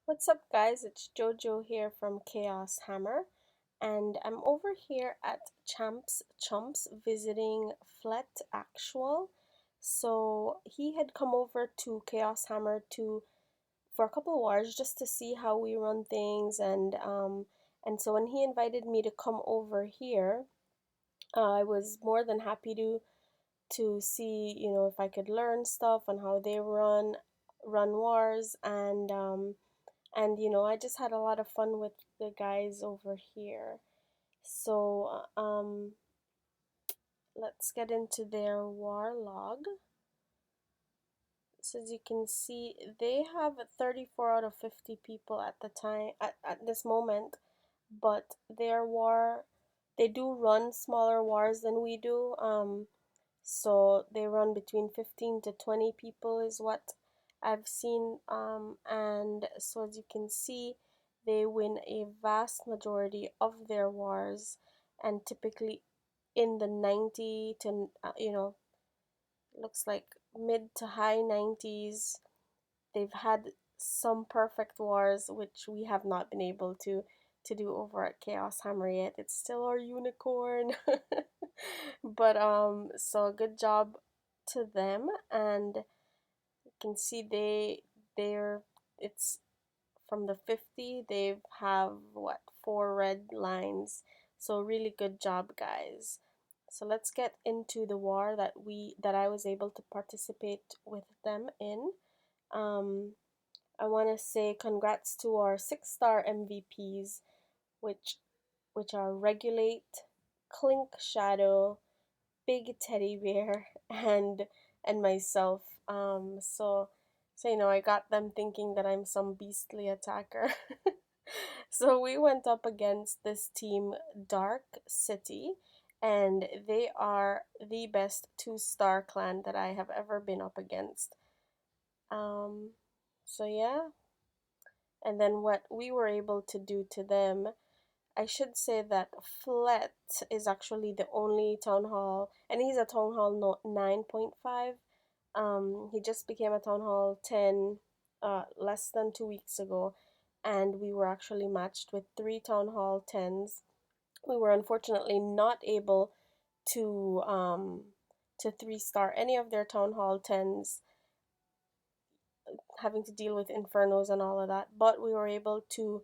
What's up, guys? It's Jojo here from Chaos Hammer, and I'm over here at Champs Chumps visiting Flet Actual. So he had come over to Chaos Hammer to for a couple of hours just to see how we run things, and so when he invited me to come over here, I was more than happy to see if I could learn stuff on how they run wars and I just had a lot of fun with the guys over here. So let's get into their war log. So as you can see, they have 34 out of 50 people at the time at this moment, but their war, they do run smaller wars than we do. So they run between 15 to 20 people is what I've seen. And so as you can see, they win a vast majority of their wars, and typically in the 90 to looks like mid to high 90s. They've had some perfect wars which we have not been able to do over at Chaos Hammer yet. It's still our unicorn. But so good job to them, and you can see they're it's from the 50 they have what, four red lines. So really good job, guys. So let's get into the war that I was able to participate with them in. um I want to say congrats to our 6-star MVPs, which are Regulate, Clink Shadow, Big Teddy Bear, and myself. So I got them thinking that I'm some beastly attacker. So we went up against this team, Dark City, and they are the best 2-star clan that I have ever been up against. Um, so yeah, and then what we were able to do to them, I should say that Flet is actually the only town hall, and he's a town hall 9.5. He just became a town hall 10 less than 2 weeks ago, and we were actually matched with three town hall 10s. We were unfortunately not able to 3-star any of their town hall 10s, having to deal with infernos and all of that, but we were able to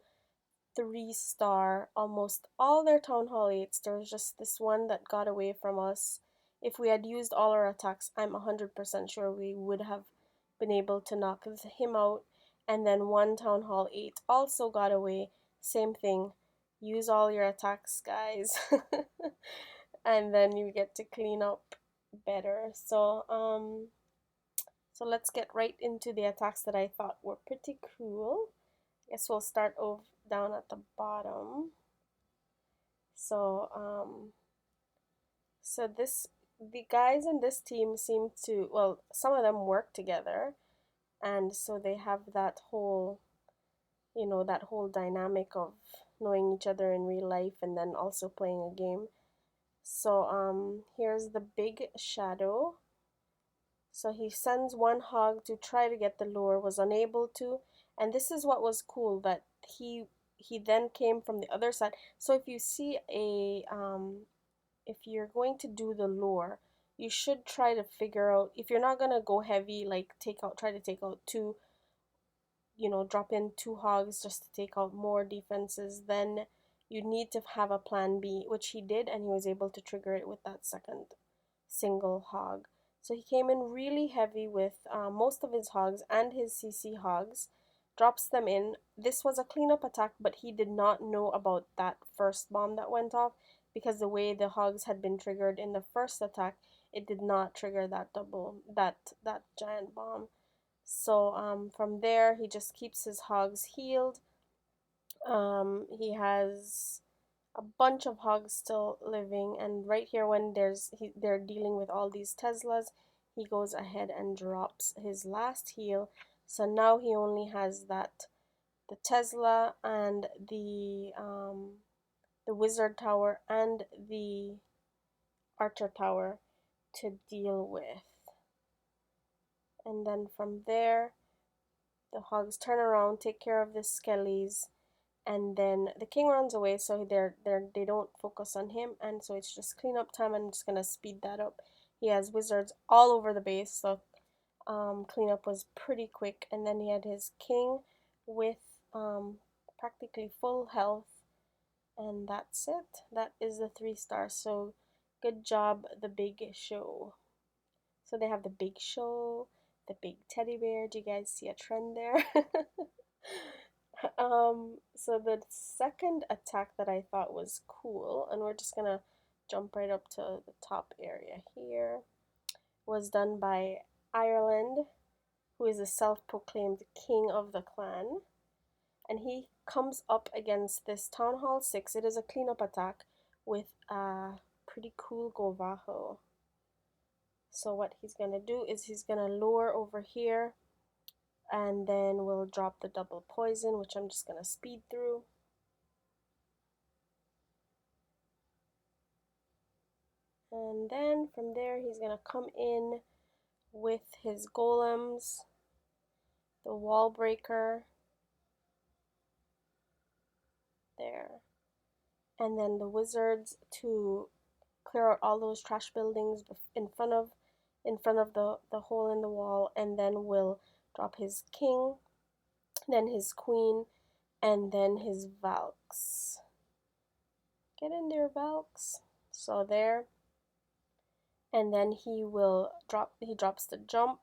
3-star almost all their Town Hall 8s. There was just this one that got away from us. If we had used all our attacks, I'm 100% sure we would have been able to knock him out. And then one Town Hall 8 also got away. Same thing. Use all your attacks, guys. And then you get to clean up better. So let's get right into the attacks that I thought were pretty cool. Guess we'll start over down at the bottom. So the guys in this team seem to, well, some of them work together, and so they have that whole dynamic of knowing each other in real life and then also playing a game. So here's the Big Shadow. So he sends one hog to try to get the lure, was unable to, and this is what was cool, that he then came from the other side. So if you see if you're going to do the lure, you should try to figure out, if you're not gonna go heavy, like try to take out two, drop in two hogs just to take out more defenses, then you need to have a plan B, which he did, and he was able to trigger it with that second single hog. So he came in really heavy with most of his hogs and his CC hogs, drops them in. This was a cleanup attack, but he did not know about that first bomb that went off, because the way the hogs had been triggered in the first attack, it did not trigger that giant bomb. So from there, he just keeps his hogs healed. He has a bunch of hogs still living, and right here when they're dealing with all these Teslas, he goes ahead and drops his last heal. So now he only has the Tesla and the Wizard Tower and the Archer Tower to deal with. And then from there, The hogs turn around, take care of the skellies, and then the king runs away, so they don't focus on him, and so it's just cleanup time. I'm just gonna speed that up. He has wizards all over the base, so cleanup was pretty quick. And then he had his king with practically full health, and that's it. That is the 3 stars. So good job, the big show. So they have the big show, the big teddy bear. Do you guys see a trend there? So the second attack that I thought was cool, and we're just gonna jump right up to the top area here, was done by Ireland, who is a self-proclaimed king of the clan, and he comes up against this Town Hall 6. It is a cleanup attack with a pretty cool GoVaHo. So what he's gonna do is he's gonna lure over here, and then we'll drop the double poison, which I'm just gonna speed through. And then from there, he's gonna come in with his golems, the wall breaker, there, and then the wizards to clear out all those trash buildings in front of the hole in the wall, and then we'll drop his king, then his queen, and then his Valks. Get in there, Valks. So there. And then he drops the jump.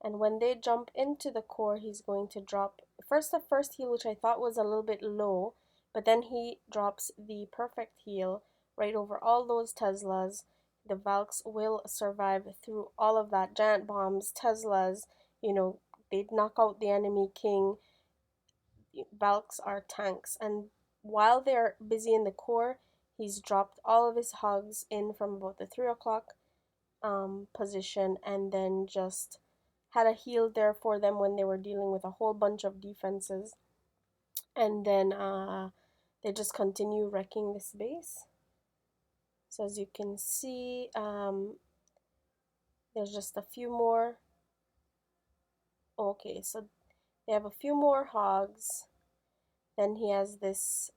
And when they jump into the core, he's going to drop first the first heal, which I thought was a little bit low, but then he drops the perfect heal right over all those Teslas. The Valks will survive through all of that. Giant bombs, Teslas, they'd knock out the enemy king. Valks are tanks, and while they're busy in the core, he's dropped all of his hogs in from about the 3 o'clock position, and then just had a heal there for them when they were dealing with a whole bunch of defenses. And then they just continue wrecking this base. So as you can see, there's just a few more. Okay, so they have a few more hogs. Then he has this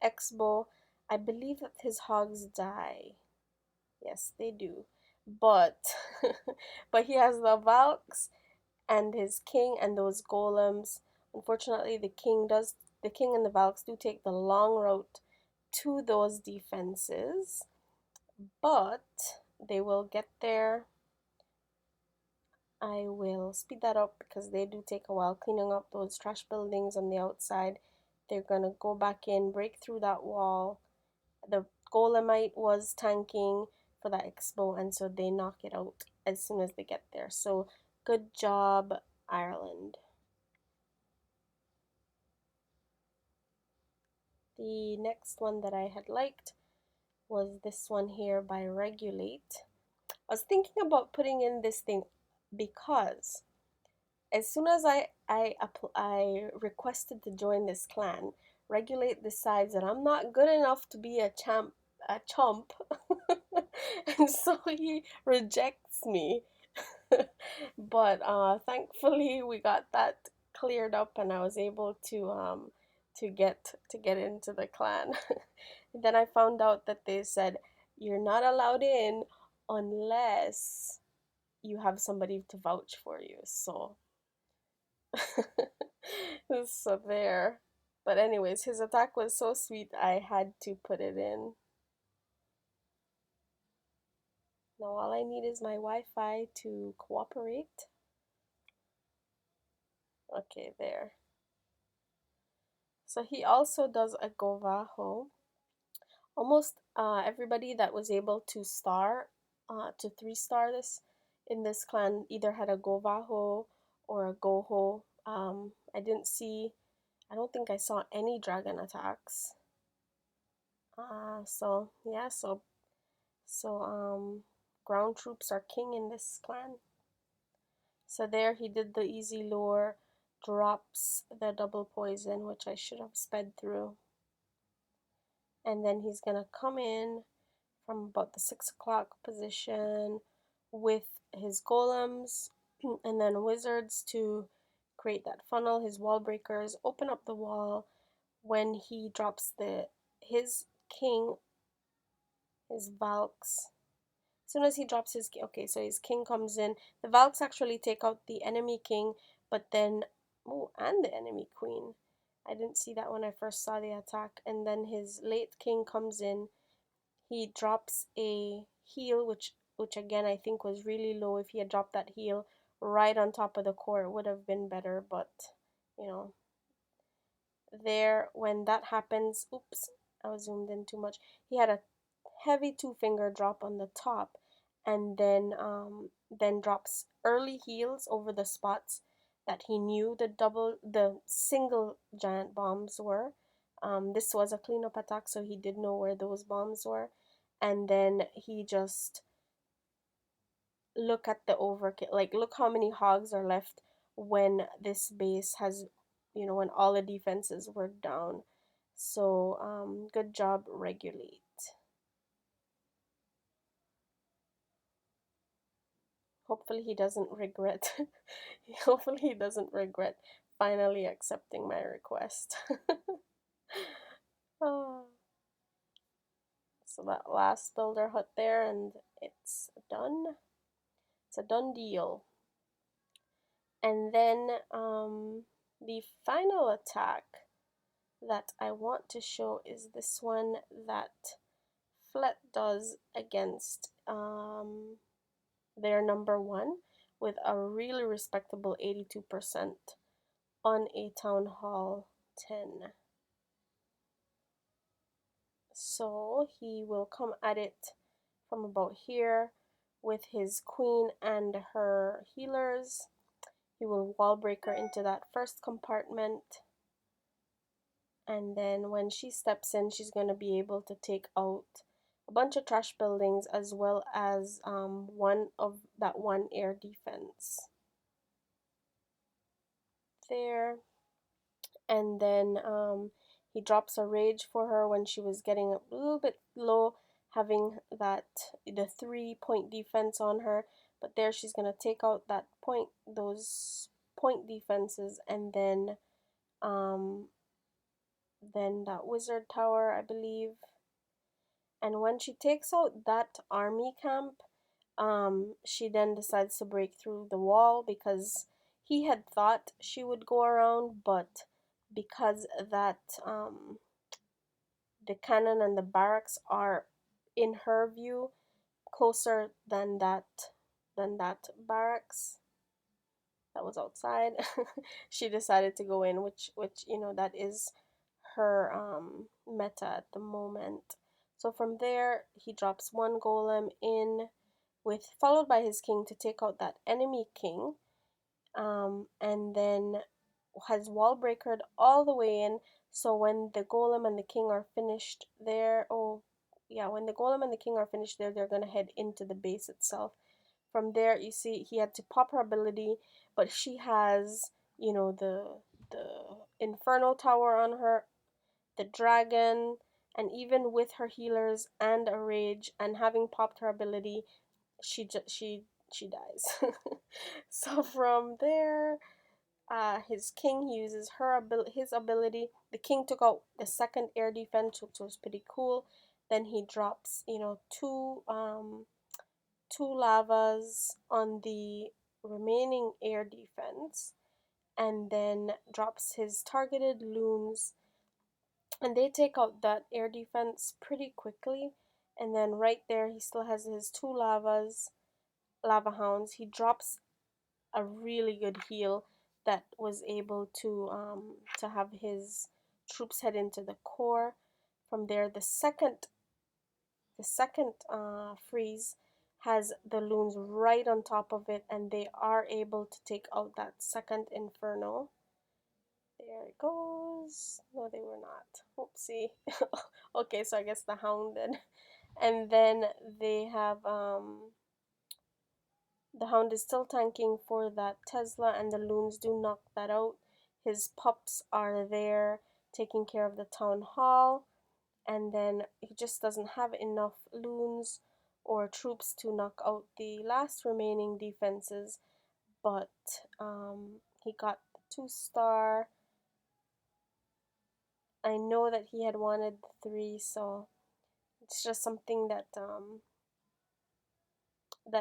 X-bow. I believe that his hogs die. Yes, they do. But but he has the Valks and his king and those golems. Unfortunately, the king and the Valks do take the long route to those defenses, but they will get there. I will speed that up because they do take a while cleaning up those trash buildings on the outside. They're gonna go back in, break through that wall. The Golemite was tanking for that expo, and so they knock it out as soon as they get there. So good job, Ireland. The next one that I had liked was this one here by Regulate. I was thinking about putting in this thing because as soon as I requested to join this clan, Regulate decides that I'm not good enough to be a chump, and so he rejects me. But thankfully we got that cleared up, and I was able to get into the clan. Then I found out that they said you're not allowed in unless you have somebody to vouch for you. So so there. But anyways, his attack was so sweet I had to put it in. Now all I need is my Wi-Fi to cooperate. Okay, there. So he also does a GoVaHo. Almost everybody that was able to 3-star this in this clan either had a GoVaHo or a GoHo. I don't think I saw any dragon attacks. So yeah, ground troops are king in this clan. So there he did the easy lure, drops the double poison, which I should have sped through. And then he's gonna come in from about the 6 o'clock position with his golems and then wizards to create that funnel. His wall breakers open up the wall when he drops his king, his Valks. As soon as he drops his king, okay, so his king comes in. The Valks actually take out the enemy king, but then, oh, and the enemy queen. I didn't see that when I first saw the attack. And then his late king comes in. He drops a heal, which again I think was really low. If he had dropped that heal right on top of the core, it would have been better. But you know, there when that happens, oops, I was zoomed in too much. He had a heavy two-finger drop on the top, and then drops early heals over the spots that he knew the single giant bombs were. This was a cleanup attack, so he did know where those bombs were, and then he just look at the overkill. Like, look how many hogs are left when this base has, when all the defenses were down. So, good job, regulate. Hopefully he doesn't regret. Hopefully he doesn't regret finally accepting my request. Oh, so that last builder hut there, and it's done. It's a done deal. And then the final attack that I want to show is this one that Flet does against their number one with a really respectable 82% on a Town Hall 10. So he will come at it from about here with his queen and her healers. He will wall breaker into that first compartment, and then when she steps in, she's going to be able to take out a bunch of trash buildings as well as one air defense there. And then he drops a rage for her when she was getting a little bit low, having the 3-point defense on her. But there she's gonna take out those point defenses, and then that wizard tower, I believe. And when she takes out that army camp, she then decides to break through the wall because he had thought she would go around, but because that the cannon and the barracks are, in her view, closer than that barracks that was outside, she decided to go in, which that is her meta at the moment. So from there, he drops one golem in, followed by his king to take out that enemy king, and then has wall breakered all the way in. So when the golem and the king are finished there, when the golem and the king are finished there, they're gonna head into the base itself. From there, you see he had to pop her ability, but she has, the Inferno Tower on her, the dragon, and even with her healers and a rage and having popped her ability, she dies. So from there, his king uses his ability. The king took out the second air defense, which was pretty cool. Then he drops, two lavas on the remaining air defense, and then drops his targeted loons, and they take out that air defense pretty quickly. And then right there, he still has his two lava hounds. He drops a really good heal that was able to have his troops head into the core. From there, the second freeze has the loons right on top of it, and they are able to take out that second inferno. There it goes. No, they were not. Oopsie. Okay, so I guess the hound then. And then they have the hound is still tanking for that Tesla, and the loons do knock that out. His pups are there taking care of the town hall, and then he just doesn't have enough loons or troops to knock out the last remaining defenses, but he got 2 star. I know that he had wanted 3, so it's just something that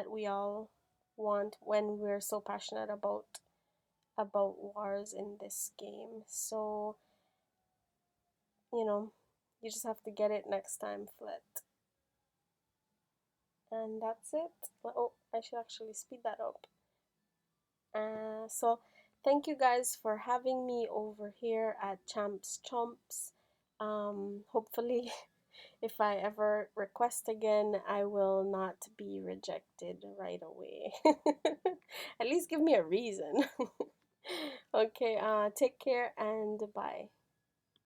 we all want when we're so passionate about wars in this game. So, you know, you just have to get it next time, Flit. And that's it. Oh, I should actually speed that up. So thank you guys for having me over here at Champs Chumps. Hopefully, if I ever request again, I will not be rejected right away. At least give me a reason. Okay, take care and bye.